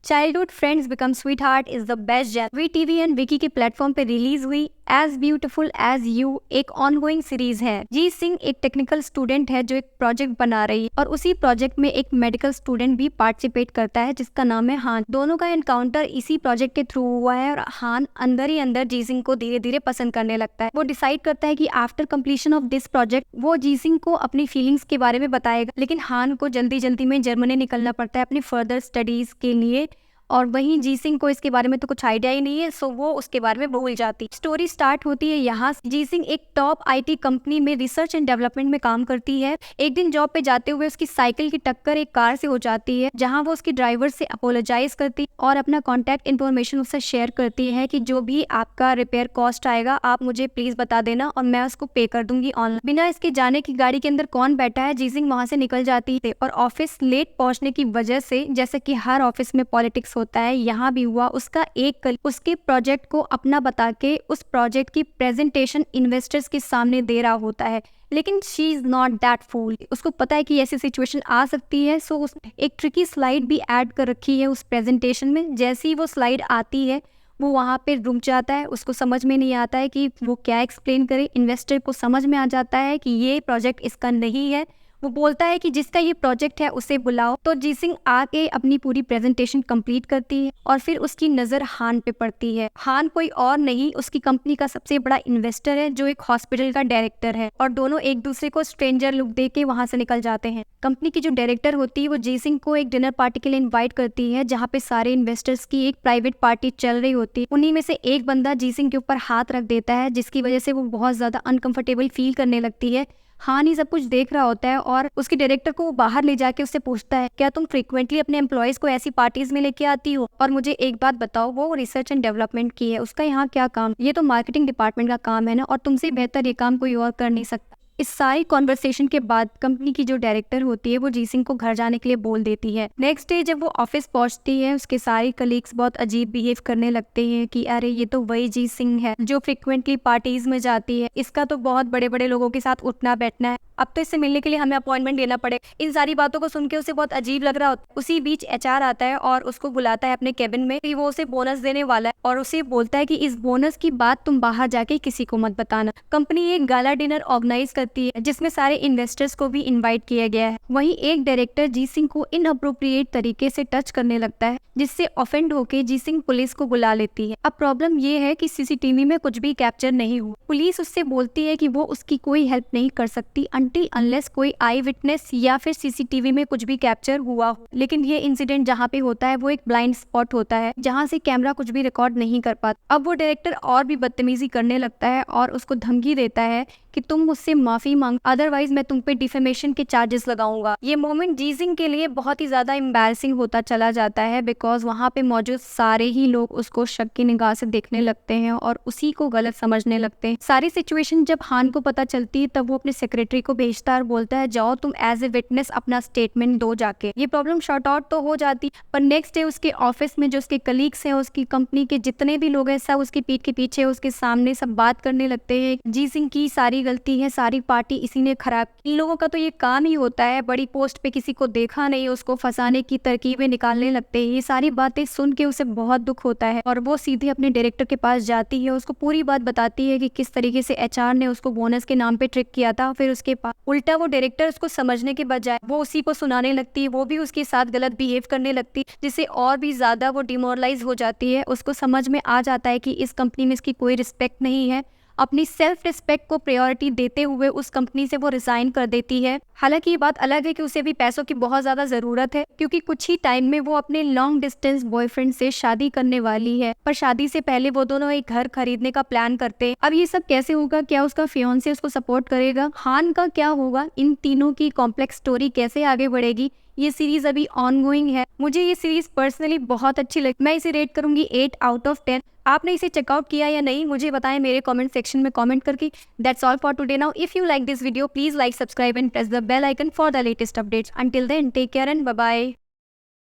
Childhood friends become sweetheart is the best gen. WeTV and Viki के platform पे release हुई as beautiful as you एक ongoing series है। जी सिंह एक टेक्निकल स्टूडेंट है जो एक प्रोजेक्ट बना रही है और उसी प्रोजेक्ट में एक मेडिकल स्टूडेंट भी पार्टिसिपेट करता है जिसका नाम है हान। दोनों का एनकाउंटर इसी प्रोजेक्ट के थ्रू हुआ है और हान अंदर ही अंदर जी सिंह को धीरे धीरे पसंद करने लगता है। वो डिसाइड करता है कि after completion of this project वो जी सिंह को अपनी फीलिंग्स के बारे में बताएगा, लेकिन हान को जल्दी जल्दी में जर्मनी निकलना पड़ता है अपनी फर्दर स्टडीज के लिए और वहीं जी सिंह को इसके बारे में तो कुछ आइडिया ही नहीं है, सो वो उसके बारे में भूल जाती। स्टोरी स्टार्ट होती है यहाँ। जी सिंह एक टॉप आईटी कंपनी में रिसर्च एंड डेवलपमेंट में काम करती है। एक दिन जॉब पे जाते हुए उसकी साइकिल की टक्कर एक कार से हो जाती है, जहाँ वो उसकी ड्राइवर से अपोलोजाइज करती और अपना कॉन्टैक्ट इन्फॉर्मेशन उससे शेयर करती है कि जो भी आपका रिपेयर कॉस्ट आएगा आप मुझे प्लीज बता देना और मैं उसको पे कर दूंगी ऑनलाइन। बिना इसके जाने की गाड़ी के अंदर कौन बैठा है, जी सिंह वहाँ से निकल जाती है और ऑफिस लेट पहुंचने की वजह से, जैसे कि हर ऑफिस में पॉलिटिक्स होता है, यहाँ भी हुआ। उसका एक उसके प्रोजेक्ट को अपना बता के उस प्रोजेक्ट की प्रेजेंटेशन इन्वेस्टर्स के सामने दे रहा होता है, लेकिन शी इज नॉट दैट फूल। उसको पता है कि ऐसी सिचुएशन आ सकती है, सो उसने एक ट्रिकी स्लाइड भी ऐड कर रखी है उस प्रेजेंटेशन में। जैसे ही वो स्लाइड आती है वो वहाँ पे रुक जाता है, उसको समझ में नहीं आता है कि वो क्या एक्सप्लेन करे। इन्वेस्टर को समझ में आ जाता है कि ये प्रोजेक्ट इसका नहीं है। वो बोलता है कि जिसका ये प्रोजेक्ट है उसे बुलाओ, तो जी सिंह आके अपनी पूरी प्रेजेंटेशन कंप्लीट करती है और फिर उसकी नजर हान पे पड़ती है। हान कोई और नहीं, उसकी कंपनी का सबसे बड़ा इन्वेस्टर है जो एक हॉस्पिटल का डायरेक्टर है और दोनों एक दूसरे को स्ट्रेंजर लुक दे के वहाँ से निकल जाते हैं। कंपनी की जो डायरेक्टर होती है वो जी सिंह को एक डिनर पार्टी के लिए इन्वाइट करती है, जहाँ पे सारे इन्वेस्टर्स की एक प्राइवेट पार्टी चल रही होती है। उन्हीं में से एक बंदा जी सिंह के ऊपर हाथ रख देता है, जिसकी वजह से वो बहुत ज्यादा अनकंफर्टेबल फील करने लगती है। हान ही सब कुछ देख रहा होता है और उसके डायरेक्टर को वो बाहर ले जाके उससे पूछता है, क्या तुम फ्रीक्वेंटली अपने एम्प्लॉयज को ऐसी पार्टीज में लेके आती हो? और मुझे एक बात बताओ, वो रिसर्च एंड डेवलपमेंट की है, उसका यहाँ क्या काम? ये तो मार्केटिंग डिपार्टमेंट का काम है ना, और तुमसे बेहतर ये काम कोई और कर नहीं सकता। इस सारी कॉन्वर्सेशन के बाद कंपनी की जो डायरेक्टर होती है वो जी सिंह को घर जाने के लिए बोल देती है। नेक्स्ट डे जब वो ऑफिस पहुंचती है, उसके सारे कलीग्स बहुत अजीब बिहेव करने लगते हैं कि अरे ये तो वही जी सिंह है जो फ्रिक्वेंटली पार्टीज में जाती है, इसका तो बहुत बड़े बड़े लोगों के साथ उठना बैठना है, अब तो इससे मिलने के लिए हमें अपॉइंटमेंट लेना पड़ेगा। इन सारी बातों को सुन के उसे बहुत अजीब लग रहा होता है। उसी बीच एचआर आता है और उसको बुलाता है अपने केबिन में कि वो उसे बोनस देने वाला है और उसे बोलता है कि इस बोनस की बात तुम बाहर जाके किसी को मत बताना। कंपनी एक गाला डिनर ऑर्गेनाइज करती है जिसमें सारे इन्वेस्टर्स को भी इनवाइट किया गया है। वहीं एक डायरेक्टर जी सिंह को इनअप्रोप्रिएट तरीके से टच करने लगता है, जिससे ऑफेंड होके जी सिंह पुलिस को बुला लेती है। अब प्रॉब्लम ये है कि सीसीटीवी में कुछ भी कैप्चर नहीं हुआ। पुलिस उससे बोलती है कि वो उसकी कोई हेल्प नहीं कर सकती अनटिल अनलेस कोई आई विटनेस या फिर सीसीटीवी में कुछ भी कैप्चर हुआ हो। लेकिन ये इंसिडेंट जहाँ पे होता है वो एक ब्लाइंड स्पॉट होता है जहाँ से कैमरा कुछ भी रिकॉर्ड नहीं कर पाता। अब वो डायरेक्टर और भी बदतमीजी करने लगता है और उसको धमकी देता है कि तुम मुझसे माफी मांग, अदरवाइज मैं तुम पे डिफेमेशन के चार्जेस लगाऊंगा। ये मोमेंट जी सिंह के लिए बहुत ही ज्यादा एम्बैरसिंग होता चला जाता है, बिकॉज वहाँ पे मौजूद सारे ही लोग उसको शक की निगाह से देखने लगते हैं और उसी को गलत समझने लगते हैं। सारी सिचुएशन जब हान को पता चलती है तब वो अपने सेक्रेटरी को भेजता है और बोलता है जाओ तुम एज ए विटनेस अपना स्टेटमेंट दो जाके। ये प्रॉब्लम शॉर्ट आउट तो हो जाती, पर नेक्स्ट डे उसके ऑफिस में जो उसके कलीग्स हैं, उसकी कंपनी के जितने भी लोग हैं, सब उसकी पीठ के पीछे उसके सामने सब बात करने लगते हैं। जी सिंह की सारी गलती है, सारी पार्टी इसी ने खराब। इन लोगों का तो ये काम ही होता है, बड़ी पोस्ट पे किसी को देखा नहीं उसको फंसाने की तरकीबें निकालने लगते हैं। ये सारी बातें सुन के उसे बहुत दुख होता है और वो सीधे अपने डायरेक्टर के पास जाती है, उसको पूरी बात बताती है कि किस तरीके से एचआर ने उसको बोनस के नाम पे ट्रिक किया था। फिर उसके पास उल्टा वो डायरेक्टर उसको समझने के बजाय वो उसी को सुनाने लगती है, वो भी उसके साथ गलत बिहेव करने लगती है, जिससे और भी ज्यादा वो डिमोरलाइज हो जाती है। उसको समझ में आ जाता है कि इस कंपनी में इसकी कोई रिस्पेक्ट नहीं है। अपनी सेल्फ रिस्पेक्ट को प्रायोरिटी देते हुए उस कंपनी से वो रिजाइन कर देती है। हालांकि ये बात अलग है कि उसे भी पैसों की बहुत ज्यादा जरूरत है, क्योंकि कुछ ही टाइम में वो अपने लॉन्ग डिस्टेंस बॉयफ्रेंड से शादी करने वाली है। पर शादी से पहले वो दोनों एक घर खरीदने का प्लान करते हैं। अब ये सब कैसे होगा? क्या उसका फियांसे उसको सपोर्ट करेगा? हान का क्या होगा? इन तीनों की कॉम्प्लेक्स स्टोरी कैसे आगे बढ़ेगी? ये सीरीज अभी ऑनगोइंग है। मुझे ये सीरीज पर्सनली बहुत अच्छी लगी, मैं इसे रेट करूंगी 8 आउट ऑफ 10। आपने इसे चेकआउट किया या नहीं मुझे बताएं मेरे कमेंट सेक्शन में कमेंट करके। That's all for today. Now if you like this video please like, subscribe and press the bell icon for the latest updates. Until then take care and bye bye.